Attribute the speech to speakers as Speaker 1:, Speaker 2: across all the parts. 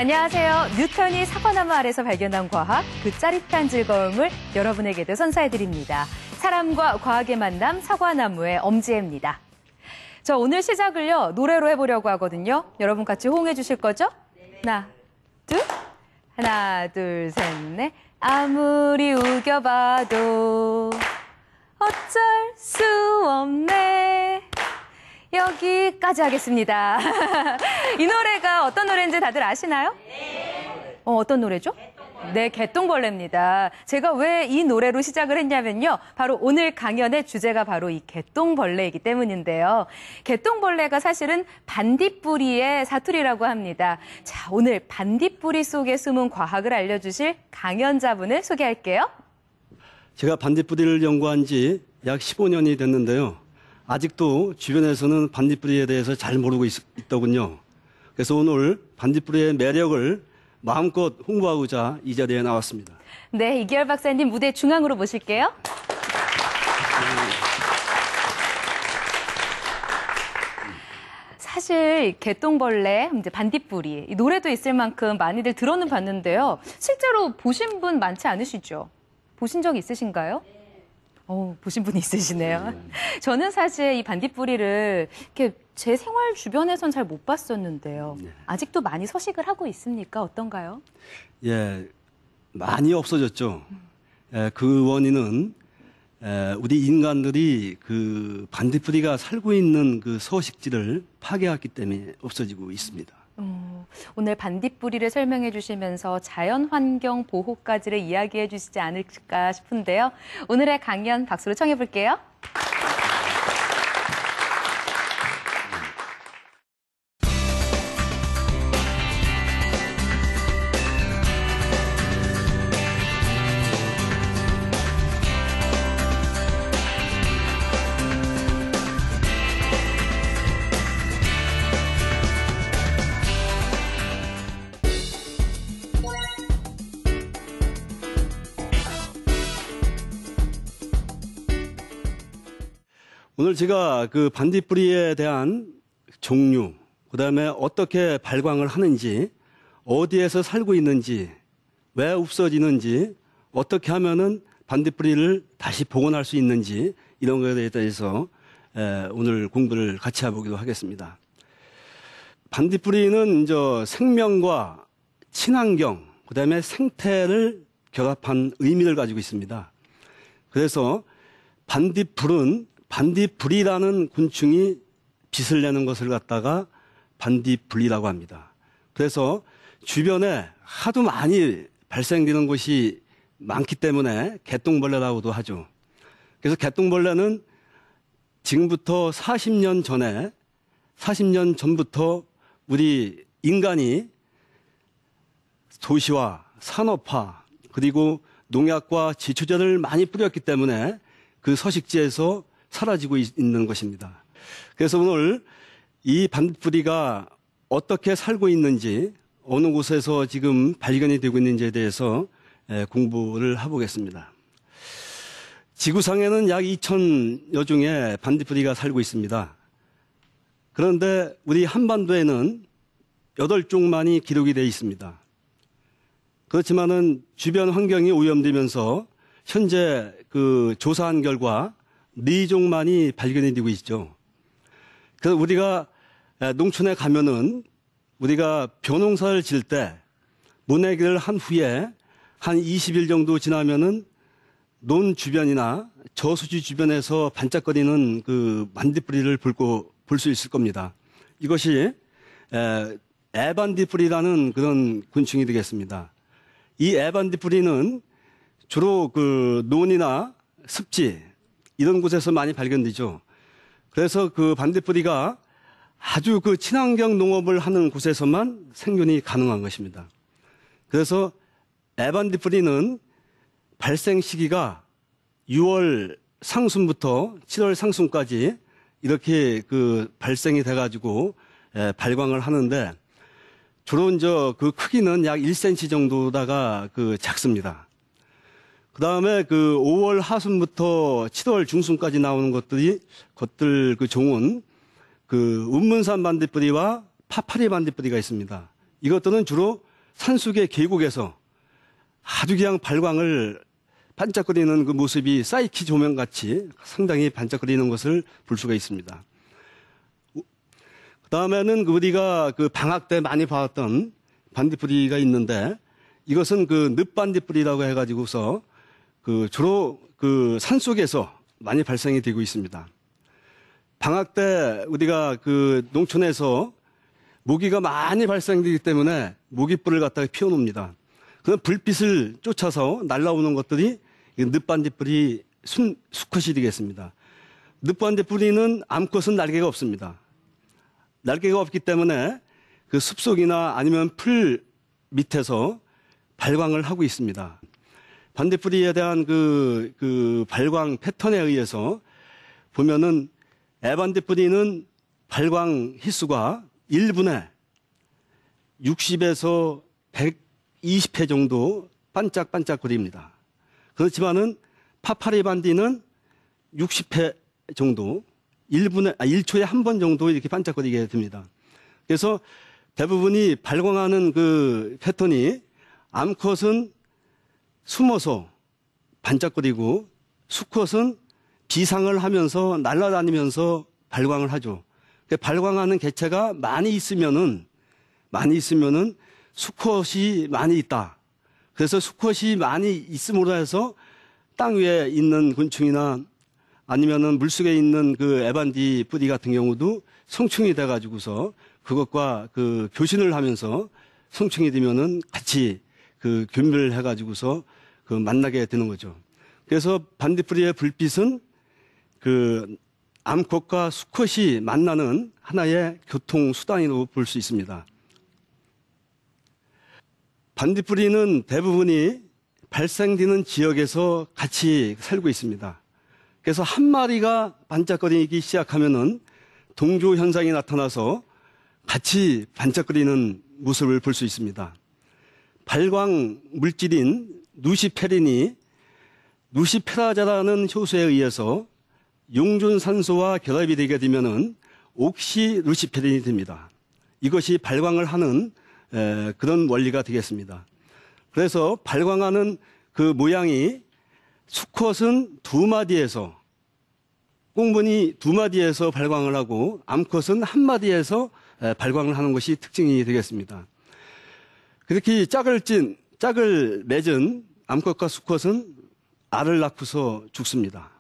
Speaker 1: 안녕하세요. 뉴턴이 사과나무 아래서 발견한 과학, 그 짜릿한 즐거움을 여러분에게도 선사해드립니다. 사람과 과학의 만남, 사과나무의 엄지혜입니다. 저 오늘 시작을요, 노래로 해보려고 하거든요. 여러분 같이 호응해 주실 거죠? 하나, 둘, 셋, 넷. 아무리 우겨봐도 어쩔 수 없네. 여기까지 하겠습니다. 이 노래가 어떤 노래인지 다들 아시나요? 네. 어떤 노래죠? 네, 개똥벌레입니다. 제가 왜 이 노래로 시작을 했냐면요. 바로 오늘 강연의 주제가 바로 이 개똥벌레이기 때문인데요. 개똥벌레가 사실은 반딧불이의 사투리라고 합니다. 자, 오늘 반딧불이 속에 숨은 과학을 알려주실 강연자분을 소개할게요.
Speaker 2: 제가 반딧불이를 연구한 지 약 15년이 됐는데요. 아직도 주변에서는 반딧불이에 대해서 잘 모르고 있더군요. 그래서 오늘 반딧불이의 매력을 마음껏 홍보하고자 이 자리에 나왔습니다.
Speaker 1: 네, 이기열 박사님 무대 중앙으로 모실게요. 사실 개똥벌레, 이제 반딧불이 이 노래도 있을 만큼 많이들 들어는 봤는데요. 실제로 보신 분 많지 않으시죠? 보신 적 있으신가요? 보신 분이 있으시네요. 저는 사실 이 반딧불이를 이렇게 제 생활 주변에선 잘 못 봤었는데요. 아직도 많이 서식을 하고 있습니까? 어떤가요?
Speaker 2: 예, 많이 없어졌죠. 그 원인은 우리 인간들이 그 반딧불이가 살고 있는 그 서식지를 파괴했기 때문에 없어지고 있습니다.
Speaker 1: 오늘 반딧불이를 설명해 주시면서 자연환경 보호까지를 이야기해 주시지 않을까 싶은데요. 오늘의 강연 박수로 청해 볼게요.
Speaker 2: 오늘 제가 그 반딧불이에 대한 종류, 그다음에 어떻게 발광을 하는지, 어디에서 살고 있는지, 왜 없어지는지, 어떻게 하면은 반딧불이를 다시 복원할 수 있는지 이런 것에 대해서 오늘 공부를 같이 해보기도 하겠습니다. 반딧불이는 생명과 친환경, 그다음에 생태를 결합한 의미를 가지고 있습니다. 그래서 반딧불이라는 곤충이 빛을 내는 것을 갖다가 반딧불이라고 합니다. 그래서 주변에 하도 많이 발생되는 곳이 많기 때문에 개똥벌레라고도 하죠. 그래서 개똥벌레는 지금부터 40년 전부터 우리 인간이 도시화, 산업화, 그리고 농약과 지초제를 많이 뿌렸기 때문에 그 서식지에서 사라지고 있는 것입니다. 그래서 오늘 이 반딧불이가 어떻게 살고 있는지, 어느 곳에서 지금 발견이 되고 있는지에 대해서 공부를 해보겠습니다. 지구상에는 약 2,000여 종의 반딧불이가 살고 있습니다. 그런데 우리 한반도에는 8종만이 기록이 되어 있습니다. 그렇지만은 주변 환경이 오염되면서 현재 그 조사한 결과 4종만이 발견이 되고 있죠. 그래서 우리가 농촌에 가면은 우리가 벼농사를 지을 때 모내기를 한 후에 한 20일 정도 지나면은 논 주변이나 저수지 주변에서 반짝거리는 그 반딧불이를 볼 수 있을 겁니다. 이것이 애반딧불이라는 그런 곤충이 되겠습니다. 이 애반딧불이는 주로 그 논이나 습지 이런 곳에서 많이 발견되죠. 그래서 그 반딧불이가 아주 그 친환경 농업을 하는 곳에서만 생존이 가능한 것입니다. 그래서 애반딧불이는 발생 시기가 6월 상순부터 7월 상순까지 이렇게 그 발생이 돼가지고 발광을 하는데 주로 그 크기는 약 1cm 정도다가 그 작습니다. 그 다음에 그 5월 하순부터 7월 중순까지 나오는 것들 그 종은 그 운문산 반딧불이와 파파리 반딧불이가 있습니다. 이것들은 주로 산속의 계곡에서 아주 그냥 발광을 반짝거리는 그 모습이 사이키 조명같이 상당히 반짝거리는 것을 볼 수가 있습니다. 그 다음에는 우리가 그 방학 때 많이 봤던 반딧불이가 있는데 이것은 그 늪반딧불이라고 해가지고서 그 주로 그 산속에서 많이 발생이 되고 있습니다. 방학 때 우리가 그 농촌에서 모기가 많이 발생되기 때문에 모기불을 갖다가 피워놓습니다. 그 불빛을 쫓아서 날아오는 것들이 늪반딧불이 수컷이 되겠습니다. 늪반딧불이는 암컷은 날개가 없습니다. 날개가 없기 때문에 그 숲속이나 아니면 풀 밑에서 발광을 하고 있습니다. 반딧불이에 대한 그 발광 패턴에 의해서 보면은 애반딧불이는 발광 휘수가 1분에 60에서 120회 정도 반짝반짝거립니다. 그렇지만은 파파리 반디는 60회 정도 1초에 한 번 정도 이렇게 반짝거리게 됩니다. 그래서 대부분이 발광하는 그 패턴이 암컷은 숨어서 반짝거리고 수컷은 비상을 하면서 날아다니면서 발광을 하죠. 발광하는 개체가 많이 있으면은 수컷이 많이 있다. 그래서 수컷이 많이 있음으로 해서 땅 위에 있는 곤충이나 아니면은 물속에 있는 그 에반디 뿌리 같은 경우도 성충이 돼가지고서 그것과 그 교신을 하면서 성충이 되면은 같이 그 교미를 해가지고서 그 만나게 되는 거죠. 그래서 반딧불이의 불빛은 그 암컷과 수컷이 만나는 하나의 교통수단으로 볼 수 있습니다. 반딧불이는 대부분이 발생되는 지역에서 같이 살고 있습니다. 그래서 한 마리가 반짝거리기 시작하면은 동조 현상이 나타나서 같이 반짝거리는 모습을 볼 수 있습니다. 발광 물질인 누시페린이 누시페라자라는 효소에 의해서 용존산소와 결합이 되게 되면은 옥시루시페린이 됩니다. 이것이 발광을 하는 그런 원리가 되겠습니다. 그래서 발광하는 그 모양이 수컷은 꽁무니 2마디에서 발광을 하고 암컷은 1마디에서 발광을 하는 것이 특징이 되겠습니다. 그렇게 짝을 맺은 암컷과 수컷은 알을 낳고서 죽습니다.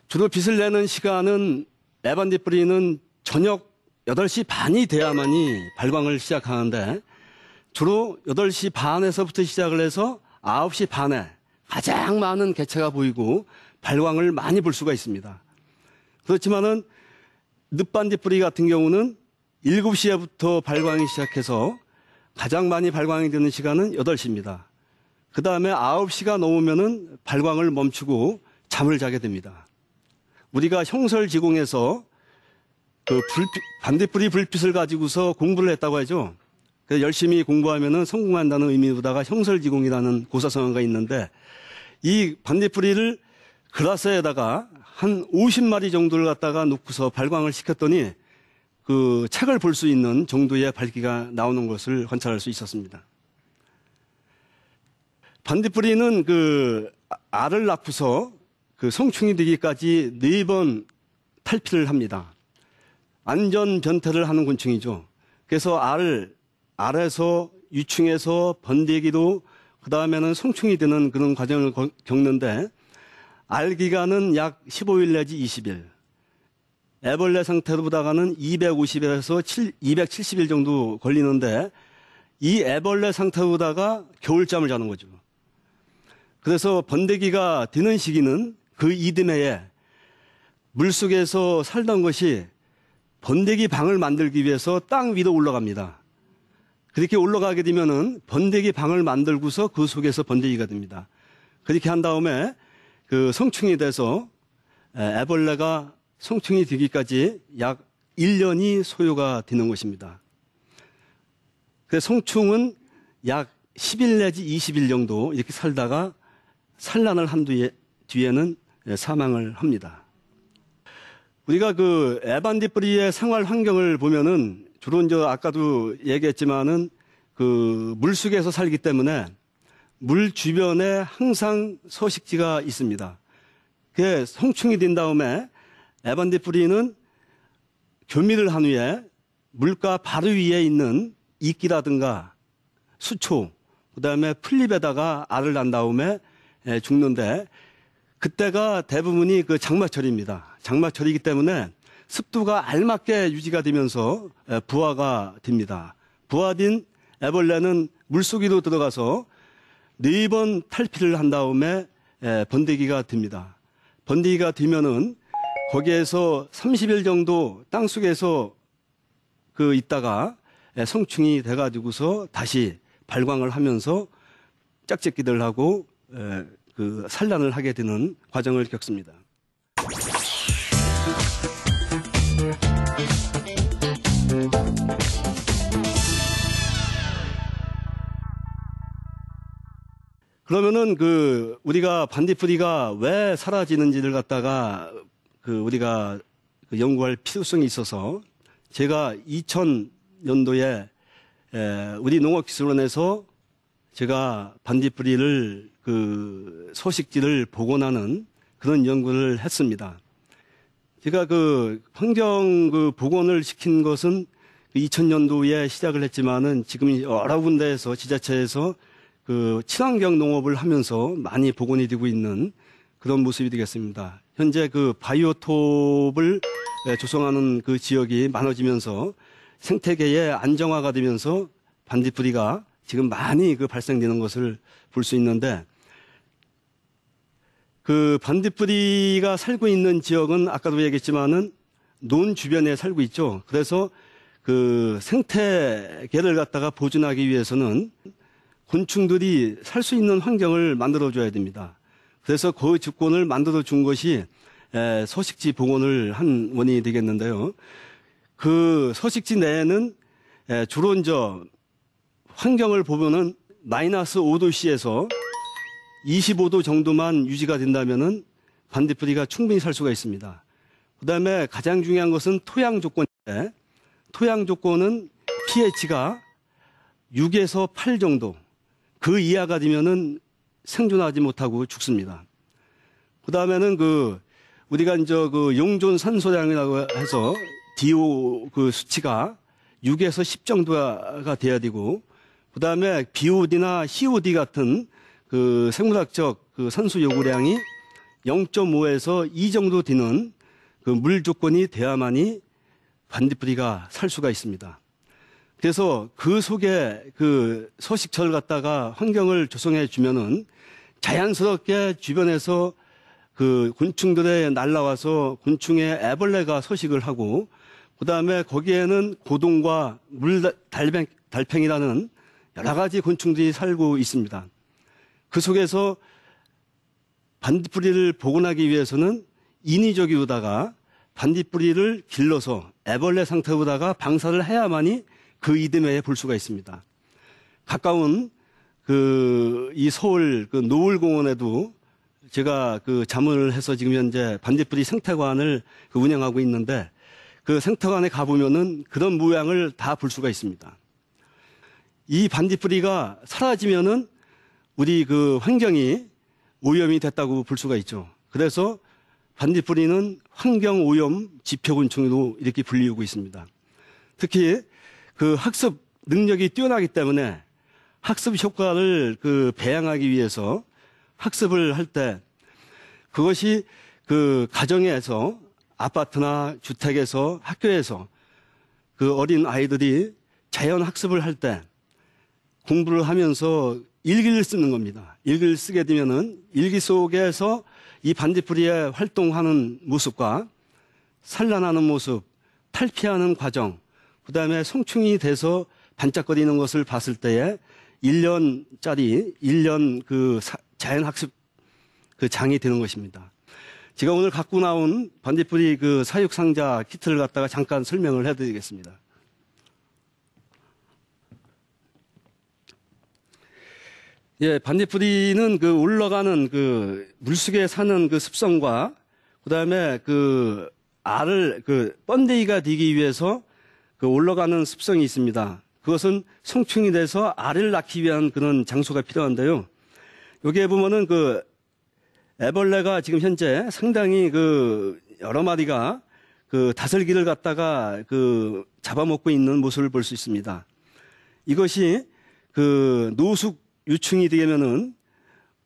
Speaker 2: 주로 빛을 내는 시간은 애반딧불이는 저녁 8시 반이 돼야만이 발광을 시작하는데 주로 8시 반에서부터 시작을 해서 9시 반에 가장 많은 개체가 보이고 발광을 많이 볼 수가 있습니다. 그렇지만은 늪반딧불이 같은 경우는 7시에부터 발광이 시작해서 가장 많이 발광이 되는 시간은 8시입니다. 그 다음에 9시가 넘으면은 발광을 멈추고 잠을 자게 됩니다. 우리가 형설지공에서 그 반딧불이 불빛을 가지고서 공부를 했다고 하죠. 그래서 열심히 공부하면은 성공한다는 의미로다가 형설지공이라는 고사성어가 있는데 이 반딧불이를 그라스에다가 한 50마리 정도를 갖다가 놓고서 발광을 시켰더니 그 책을 볼 수 있는 정도의 밝기가 나오는 것을 관찰할 수 있었습니다. 반딧불이는 그 알을 낳고서 그 성충이 되기까지 4번 탈피를 합니다. 안전 변태를 하는 곤충이죠. 그래서 알에서 유충에서 번데기로 그 다음에는 성충이 되는 그런 과정을 겪는데 알 기간은 약 15일 내지 20일. 애벌레 상태로다가는 250일에서 270일 정도 걸리는데 이 애벌레 상태로다가 겨울잠을 자는 거죠. 그래서 번데기가 되는 시기는 그 이듬해에 물속에서 살던 것이 번데기 방을 만들기 위해서 땅 위로 올라갑니다. 그렇게 올라가게 되면은 번데기 방을 만들고서 그 속에서 번데기가 됩니다. 그렇게 한 다음에 그 성충이 돼서 애벌레가 성충이 되기까지 약 1년이 소요가 되는 것입니다. 그래서 성충은 약 10일 내지 20일 정도 이렇게 살다가 산란을 한 뒤에는 사망을 합니다. 우리가 그 애반딧불이의 생활 환경을 보면은 주로 이제 아까도 얘기했지만은 그 물속에서 살기 때문에 물 주변에 항상 서식지가 있습니다. 그게 성충이 된 다음에 에반디뿌리는 교미를 한 후에 물가 바로 위에 있는 이끼라든가 수초, 그다음에 풀잎에다가 알을 낳은 다음에 죽는데 그때가 대부분이 그 장마철입니다. 장마철이기 때문에 습도가 알맞게 유지가 되면서 부화가 됩니다. 부화된 애벌레는 물속으로 들어가서 4번 탈피를 한 다음에 번데기가 됩니다. 번데기가 되면은 거기에서 30일 정도 땅속에서 그 있다가 성충이 돼가지고서 다시 발광을 하면서 짝짓기들 하고 그 산란을 하게 되는 과정을 겪습니다. 그러면은 그 우리가 반딧불이가 왜 사라지는지를 갖다가 그 우리가 그 연구할 필요성이 있어서 제가 2000년도에 우리 농업기술원에서 제가 반딧불이를 그 서식지를 복원하는 그런 연구를 했습니다. 제가 그 환경 그 복원을 시킨 것은 2000년도에 시작을 했지만은 지금 여러 군데에서 지자체에서 그 친환경 농업을 하면서 많이 복원이 되고 있는 그런 모습이 되겠습니다. 현재 그 바이오톱을 조성하는 그 지역이 많아지면서 생태계의 안정화가 되면서 반딧불이가 지금 많이 그 발생되는 것을 볼 수 있는데 그 반딧불이가 살고 있는 지역은 아까도 얘기했지만은 논 주변에 살고 있죠. 그래서 그 생태계를 갖다가 보존하기 위해서는 곤충들이 살 수 있는 환경을 만들어줘야 됩니다. 그래서 그 주권을 만들어준 것이 서식지 복원을 한 원인이 되겠는데요. 그 서식지 내에는 주로 이제 환경을 보면은 마이너스 5도씨에서 25도 정도만 유지가 된다면은 반딧불이가 충분히 살 수가 있습니다. 그 다음에 가장 중요한 것은 토양 조건인데 토양 조건은 pH가 6에서 8 정도 그 이하가 되면은 생존하지 못하고 죽습니다. 그 다음에는 그 우리가 이제 그 용존 산소량이라고 해서 DO 그 수치가 6에서 10 정도가 돼야 되고 그 다음에 BOD나 COD 같은 그 생물학적 그 산소 요구량이 0.5에서 2 정도 되는 그 물 조건이 돼야만이 반딧불이가 살 수가 있습니다. 그래서 그 속에 그 서식처를 갖다가 환경을 조성해 주면은 자연스럽게 주변에서 그 곤충들에 날라와서 곤충의 애벌레가 서식을 하고 그 다음에 거기에는 고동과 달팽이라는 여러 가지 곤충들이 살고 있습니다. 그 속에서 반딧불이를 복원하기 위해서는 인위적으로다가 반딧불이를 길러서 애벌레 상태로다가 방사를 해야만이 그 이듬해에 볼 수가 있습니다. 가까운 이 서울 그 노을공원에도 제가 그 자문을 해서 지금 현재 반딧불이 생태관을 운영하고 있는데 그 생태관에 가보면은 그런 모양을 다 볼 수가 있습니다. 이 반딧불이가 사라지면은 우리 그 환경이 오염이 됐다고 볼 수가 있죠. 그래서 반딧불이는 환경오염 지표곤충으로 이렇게 불리우고 있습니다. 특히 그 학습 능력이 뛰어나기 때문에 학습 효과를 그 배양하기 위해서 학습을 할 때 그것이 그 가정에서 아파트나 주택에서 학교에서 그 어린 아이들이 자연 학습을 할 때 공부를 하면서 일기를 쓰는 겁니다. 일기를 쓰게 되면은 일기 속에서 이 반딧불이의 활동하는 모습과 산란하는 모습, 탈피하는 과정, 그 다음에 성충이 돼서 반짝거리는 것을 봤을 때에 1년 그 자연학습 그 장이 되는 것입니다. 제가 오늘 갖고 나온 반딧불이 그 사육상자 키트를 갖다가 잠깐 설명을 해드리겠습니다. 예, 반딧불이는 그 올라가는 그 물속에 사는 그 습성과 그 다음에 그 알을 그 번데기가 되기 위해서 그 올라가는 습성이 있습니다. 그것은 성충이 돼서 알을 낳기 위한 그런 장소가 필요한데요. 여기에 보면은 그 애벌레가 지금 현재 상당히 그 여러 마리가 그 다슬기를 갖다가 그 잡아먹고 있는 모습을 볼 수 있습니다. 이것이 그 노숙 유충이 되면은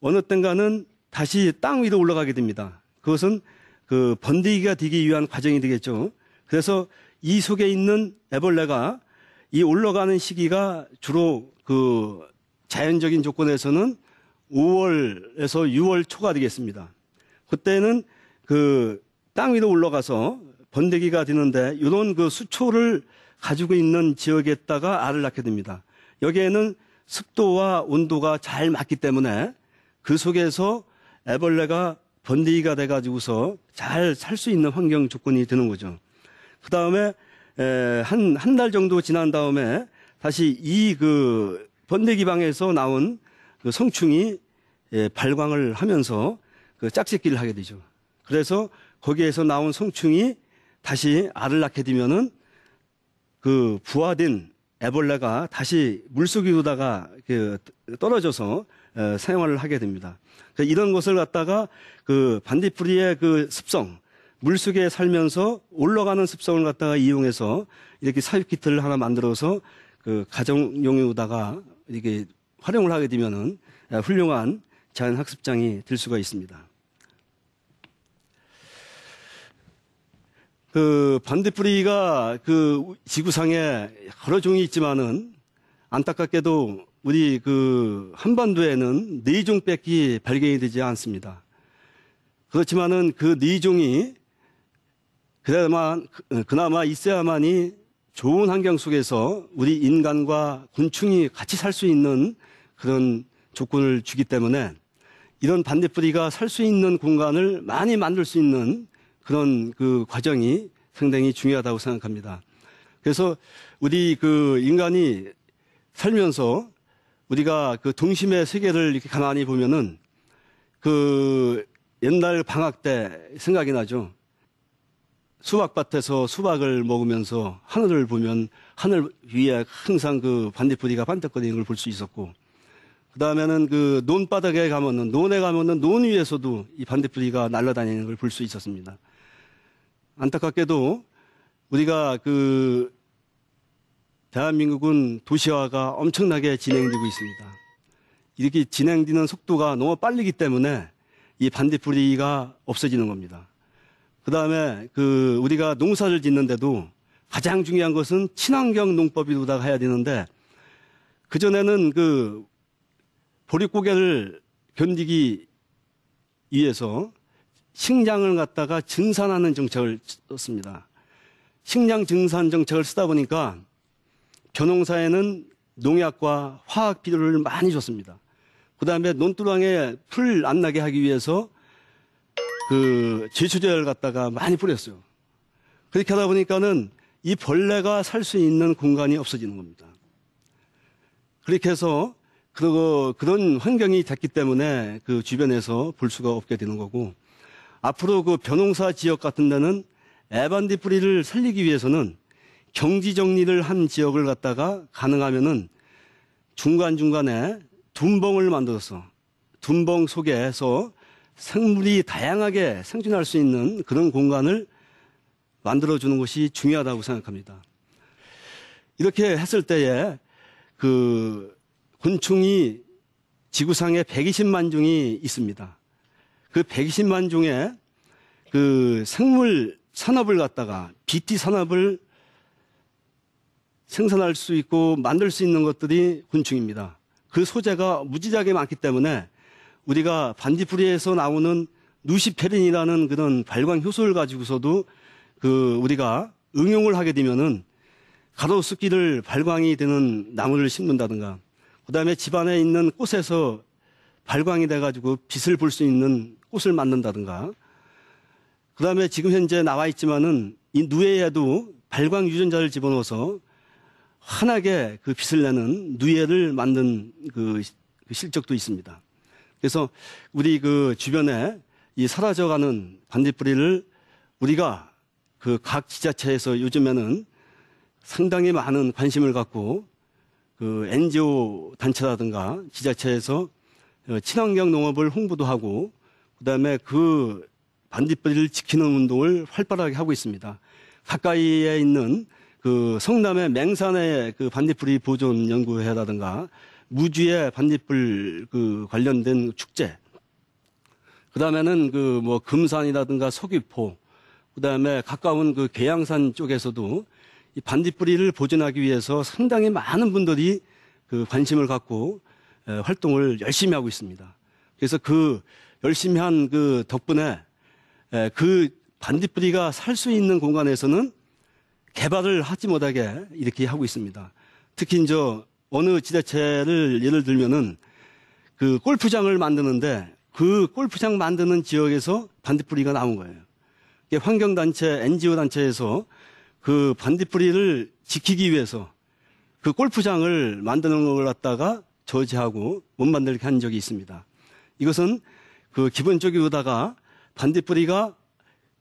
Speaker 2: 어느 땐가는 다시 땅 위로 올라가게 됩니다. 그것은 그 번데기가 되기 위한 과정이 되겠죠. 그래서 이 속에 있는 애벌레가 이 올라가는 시기가 주로 그 자연적인 조건에서는 5월에서 6월 초가 되겠습니다. 그때는 그 땅 위로 올라가서 번데기가 되는데 이런 그 수초를 가지고 있는 지역에다가 알을 낳게 됩니다. 여기에는 습도와 온도가 잘 맞기 때문에 그 속에서 애벌레가 번데기가 돼가지고서 잘 살 수 있는 환경 조건이 되는 거죠. 그 다음에 한 달 정도 지난 다음에 다시 이 그 번데기 방에서 나온 그 성충이 발광을 하면서 그 짝짓기를 하게 되죠. 그래서 거기에서 나온 성충이 다시 알을 낳게 되면은 그 부화된 애벌레가 다시 물속으로다가 그 떨어져서 생활을 하게 됩니다. 그러니까 이런 것을 갖다가 그 반딧불이의 그 습성, 물속에 살면서 올라가는 습성을 갖다가 이용해서 이렇게 사육키트를 하나 만들어서 그 가정용으로다가 이렇게 활용을 하게 되면은 훌륭한 자연학습장이 될 수가 있습니다. 그 반딧불이가 그 지구상에 여러 종이 있지만은 안타깝게도 우리 그 한반도에는 4종밖에 발견이 되지 않습니다. 그렇지만은 그 4종이 그나마 있어야만이 좋은 환경 속에서 우리 인간과 곤충이 같이 살 수 있는 그런 조건을 주기 때문에 이런 반딧불이가 살 수 있는 공간을 많이 만들 수 있는 그런 그 과정이 상당히 중요하다고 생각합니다. 그래서 우리 그 인간이 살면서 우리가 그 동심의 세계를 이렇게 가만히 보면은 그 옛날 방학 때 생각이 나죠. 수박밭에서 수박을 먹으면서 하늘을 보면 하늘 위에 항상 그 반딧불이가 반짝거리는 걸 볼 수 있었고, 그 다음에는 그 논바닥에 가면은, 논에 가면은 논 위에서도 이 반딧불이가 날아다니는 걸 볼 수 있었습니다. 안타깝게도 우리가 그 대한민국은 도시화가 엄청나게 진행되고 있습니다. 이렇게 진행되는 속도가 너무 빠르기 때문에 이 반딧불이가 없어지는 겁니다. 그 다음에 그 우리가 농사를 짓는데도 가장 중요한 것은 친환경 농법이로다가 해야 되는데, 그전에는 그 보릿고개를 견디기 위해서 식량을 갖다가 증산하는 정책을 썼습니다. 식량 증산 정책을 쓰다 보니까 벼농사에는 농약과 화학 비료를 많이 줬습니다. 그 다음에 논두렁에 풀 안 나게 하기 위해서 그 제초제를 갖다가 많이 뿌렸어요. 그렇게 하다 보니까는 이 벌레가 살 수 있는 공간이 없어지는 겁니다. 그렇게 해서 그런 환경이 됐기 때문에 그 주변에서 볼 수가 없게 되는 거고, 앞으로 그 벼농사 지역 같은 데는 애반딧불이를 살리기 위해서는 경지 정리를 한 지역을 갖다가 가능하면은 중간중간에 둔벙을 만들어서 둔벙 속에서 생물이 다양하게 생존할 수 있는 그런 공간을 만들어주는 것이 중요하다고 생각합니다. 이렇게 했을 때에 그 곤충이 지구상에 120만 종이 있습니다. 그 120만 종의 그 생물 산업을 갖다가 BT 산업을 생산할 수 있고 만들 수 있는 것들이 곤충입니다. 그 소재가 무지하게 많기 때문에 우리가 반딧불이에서 나오는 누시페린이라는 그런 발광 효소를 가지고서도 그 우리가 응용을 하게 되면은 가로수길을 발광이 되는 나무를 심는다든가, 그 다음에 집안에 있는 꽃에서 발광이 돼가지고 빛을 볼 수 있는 꽃을 만든다든가, 그 다음에 지금 현재 나와 있지만은 이 누에에도 발광 유전자를 집어넣어서 환하게 그 빛을 내는 누에를 만든 그 실적도 있습니다. 그래서 우리 그 주변에 이 사라져가는 반딧불이를 우리가 그 각 지자체에서 요즘에는 상당히 많은 관심을 갖고 그 NGO 단체라든가 지자체에서 친환경 농업을 홍보도 하고 그다음에 그 반딧불이를 지키는 운동을 활발하게 하고 있습니다. 가까이에 있는 그 성남의 맹산의 그 반딧불이 보존 연구회라든가 무주의 반딧불 그 관련된 축제, 그다음에는 그 뭐 금산이라든가 서귀포, 그다음에 가까운 그 계양산 쪽에서도 이 반딧불이를 보존하기 위해서 상당히 많은 분들이 그 관심을 갖고 활동을 열심히 하고 있습니다. 그래서 그 열심히 한 그 덕분에 그 반딧불이가 살 수 있는 공간에서는 개발을 하지 못하게 이렇게 하고 있습니다. 특히 이제 어느 지자체를 예를 들면은 그 골프장을 만드는데 그 골프장 만드는 지역에서 반딧불이가 나온 거예요. 환경단체, NGO 단체에서 그 반딧불이를 지키기 위해서 그 골프장을 만드는 걸 갖다가 저지하고 못 만들게 한 적이 있습니다. 이것은 그 기본적으로다가 반딧불이가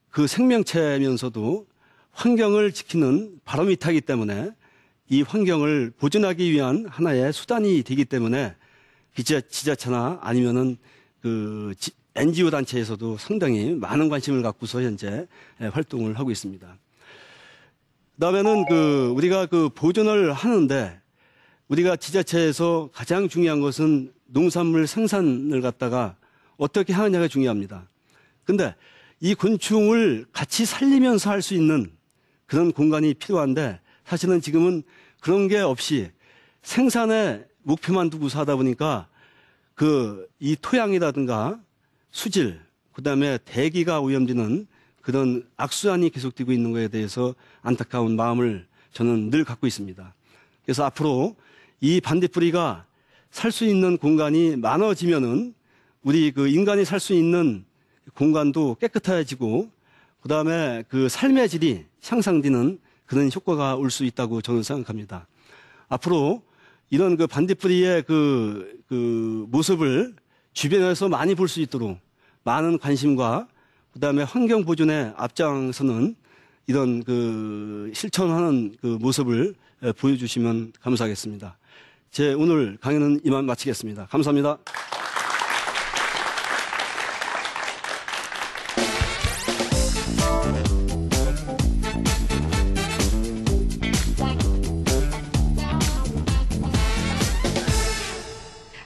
Speaker 2: 그 생명체면서도 환경을 지키는 바로미터이기 때문에 이 환경을 보존하기 위한 하나의 수단이 되기 때문에 지자체나 아니면은 그 NGO 단체에서도 상당히 많은 관심을 갖고서 현재 활동을 하고 있습니다. 그다음에는 그 우리가 그 보존을 하는데 우리가 지자체에서 가장 중요한 것은 농산물 생산을 갖다가 어떻게 하느냐가 중요합니다. 근데 이 곤충을 같이 살리면서 할 수 있는 그런 공간이 필요한데 사실은 지금은 그런 게 없이 생산에 목표만 두고서 하다 보니까 그 이 토양이라든가 수질, 그다음에 대기가 오염되는 그런 악순환이 계속되고 있는 것에 대해서 안타까운 마음을 저는 늘 갖고 있습니다. 그래서 앞으로 이 반딧불이가 살 수 있는 공간이 많아지면은 우리 그 인간이 살 수 있는 공간도 깨끗해지고 그다음에 그 삶의 질이 향상되는 그런 효과가 올 수 있다고 저는 생각합니다. 앞으로 이런 그 반딧불이의 그 모습을 주변에서 많이 볼 수 있도록 많은 관심과 그다음에 환경 보존에 앞장서는 이런 그 실천하는 그 모습을 보여주시면 감사하겠습니다. 제 오늘 강연은 이만 마치겠습니다. 감사합니다.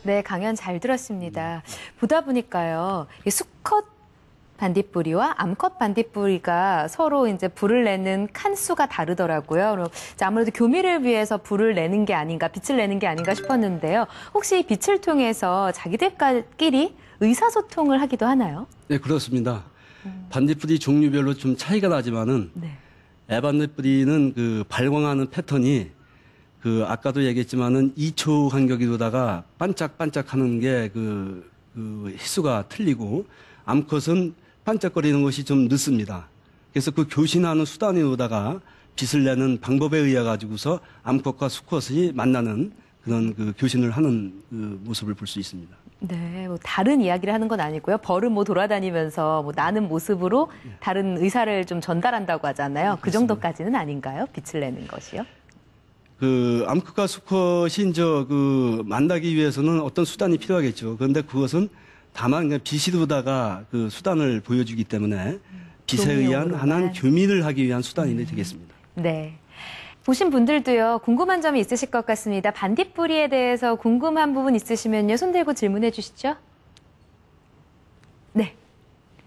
Speaker 1: 네, 강연 잘 들었습니다. 보다 보니까요, 이 수컷 반딧불이와 암컷 반딧불이가 서로 이제 불을 내는 칸수가 다르더라고요. 아무래도 교미를 위해서 불을 내는 게 아닌가, 빛을 내는 게 아닌가 싶었는데요. 혹시 이 빛을 통해서 자기들끼리 의사소통을 하기도 하나요?
Speaker 2: 네, 그렇습니다. 반딧불이 종류별로 좀 차이가 나지만은
Speaker 1: 네.
Speaker 2: 애반딧불이는 그 발광하는 패턴이 그 아까도 얘기했지만은 2초 간격이로다가 반짝반짝하는 게 그 횟수가 틀리고 암컷은 반짝거리는 것이 좀 늦습니다. 그래서 그 교신하는 수단으로다가 빛을 내는 방법에 의해 가지고서 암컷과 수컷이 만나는 그런 그 교신을 하는 그 모습을 볼 수 있습니다.
Speaker 1: 네, 뭐 다른 이야기를 하는 건 아니고요. 벌은 뭐 돌아다니면서 뭐 나는 모습으로 다른 의사를 좀 전달한다고 하잖아요. 그 정도까지는 아닌가요? 빛을 내는 것이요?
Speaker 2: 그 암컷과 수컷이 이제 그 만나기 위해서는 어떤 수단이 필요하겠죠. 그런데 그것은 다만 그냥 빛으로다가 그 수단을 보여주기 때문에 빛에 의한 하나는 교미를 하기 위한 수단이 되겠습니다.
Speaker 1: 네. 보신 분들도요, 궁금한 점이 있으실 것 같습니다. 반딧불이에 대해서 궁금한 부분 있으시면요, 손 들고 질문해 주시죠. 네.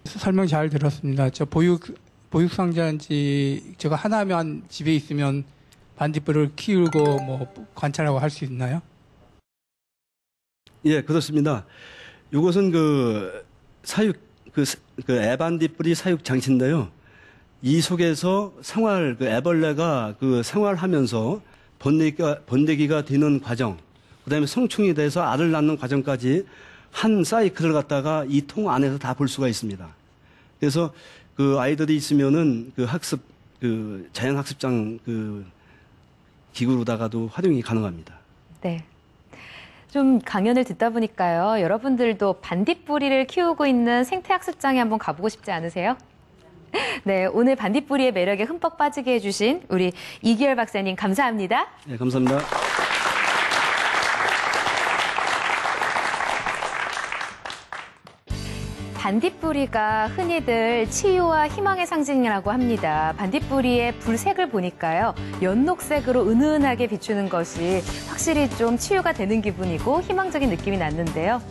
Speaker 3: 설명 잘 들었습니다. 저 보육상자인지 제가 하나만 집에 있으면 반딧불을 키우고 뭐 관찰하고 할 수 있나요?
Speaker 2: 예, 그렇습니다. 이것은 그 사육 그 애반딧불이 사육 장치인데요. 이 속에서 그 애벌레가 그 생활하면서 번데기가 되는 과정, 그다음에 성충이 돼서 알을 낳는 과정까지 한 사이클을 갖다가 이 통 안에서 다 볼 수가 있습니다. 그래서 그 아이들이 있으면은 그 자연학습장 그 기구로다가도 활용이 가능합니다.
Speaker 1: 네. 좀 강연을 듣다 보니까요, 여러분들도 반딧불이를 키우고 있는 생태학습장에 한번 가보고 싶지 않으세요? 네, 오늘 반딧불이의 매력에 흠뻑 빠지게 해주신 우리 이기열 박사님 감사합니다.
Speaker 2: 네, 감사합니다.
Speaker 1: 반딧불이가 흔히들 치유와 희망의 상징이라고 합니다. 반딧불이의 불색을 보니까요, 연녹색으로 은은하게 비추는 것이 확실히 좀 치유가 되는 기분이고 희망적인 느낌이 났는데요.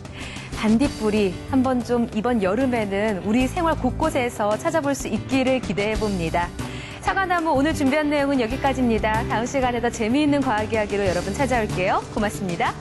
Speaker 1: 반딧불이 한번 좀 이번 여름에는 우리 생활 곳곳에서 찾아볼 수 있기를 기대해 봅니다. 사과나무 오늘 준비한 내용은 여기까지입니다. 다음 시간에 더 재미있는 과학 이야기로 여러분 찾아올게요. 고맙습니다.